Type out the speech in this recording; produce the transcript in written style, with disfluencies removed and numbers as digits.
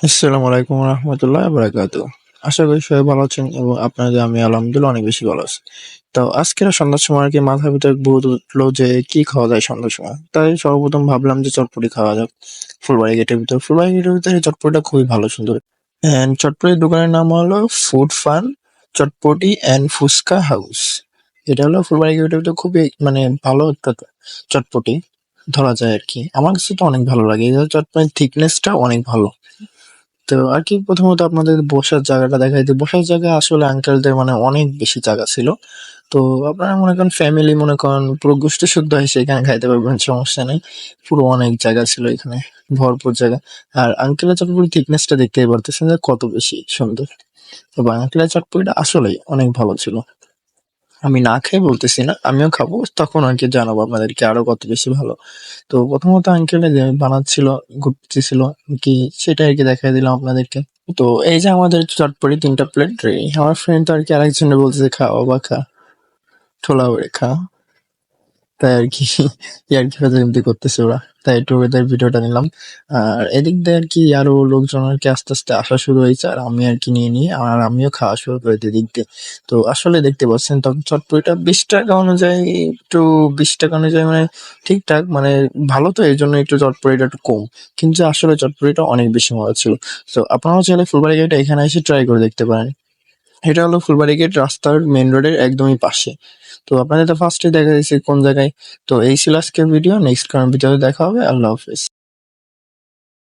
আসসালামু আলাইকুম রহমতুল্লাহ বারাকাতু। আশা করি সবাই ভালো আছেন এবং আপনাদের আমি আলহামদুলিল্লাহ অনেক বেশি ভালো আছি। তো আজকের সন্ধ্যার সময় আর কি মাথার ভিতরে ভূত উঠলো যে কি খাওয়া যায় সন্ধ্যার সময়, তাই সর্বপ্রথম ভাবলাম যে চটপটি খাওয়া যাক। ফুলবাড়ি গেটের ভিতরে চটপটিটা খুবই ভালো সুন্দর। এন্ড চটপটির দোকানের নাম হলো food fun Chotpoti and Fuchka house. এটা হলো ফুলবাড়ি গেটের ভিতরে খুবই মানে ভালো একটা চটপটি ধরা যায় আর কি। আমার কাছে তো অনেক ভালো লাগে, এই চটপটির থিকনেসটা অনেক ভালো। তো আর কি প্রথমত আপনাদের বসার জায়গাটা দেখাই দিই। বসার জায়গা আসলে আঙ্কেলদের মানে অনেক বেশি জায়গা ছিল। তো আপনারা মনে করেন ফ্যামিলি মনে করেন পুরো গোষ্ঠী শুদ্ধ এসে এখানে খাইতে পারবেন, সমস্যা নেই। পুরো অনেক জায়গা ছিল এখানে, ভরপুর জায়গা। আর আঙ্কেলের চটপটির থিকনেসটা দেখতেই পারতেছেন যে কত বেশি সুন্দর। এবং আঙ্কেলের চটপটিটা আসলেই অনেক ভালো ছিল। আমি না খেয়ে বলতেছি না, আমিও খাবো তখন আর কি জানাবো আপনাদেরকে আরো কত বেশি ভালো। তো প্রথমত আঙ্কেল যে বানাচ্ছিল, ঘুরতেছিল কি, সেটা আর কি দেখাই দিলাম আপনাদেরকে। তো এই যে আমাদের চটপটি ৩টা প্লেট রেডি। আমার ফ্রেন্ড তো আর কি আরেকজনে বলতেছে খা বাবা খা, ঠোলা করে খা। তাই আর কি ইয়ার্কি ফাজলামি করতেছে ওরা। তাই একটু ওদের ভিডিওটা নিলাম। আর এদিক দিয়ে আর কি আরো লোকজন আর কি আস্তে আস্তে আসা শুরু হয়েছে, আর আমি আর কি নিয়ে আর আমিও খাওয়া শুরু করে দিই এদিক দিয়ে। তো আসলে দেখতে পাচ্ছেন তখন চটপটিটা ২০ টাকা অনুযায়ী একটু ২০ টাকা অনুযায়ী মানে ঠিকঠাক মানে ভালো, তো এই জন্য একটু চটপটিটা একটু কম। কিন্তু আসলে চটপটিটা অনেক বেশি মজা ছিল। তো আপনারাও চাইলে ফুলবাড়ি গেটে এখানে এসে ট্রাই করে দেখতে পারেন। এটা হলো ফুলবাড়ি গেট, রাস্তার মেইন রোডের একদমই পাশে। তো আপনাদের তো ফার্স্টে দেখা যাচ্ছে কোন জায়গায়। তো এই ছিল আজকের ভিডিও, নেক্সট কোন ভিডিওতে দেখা হবে। আল্লাহ হাফেজ।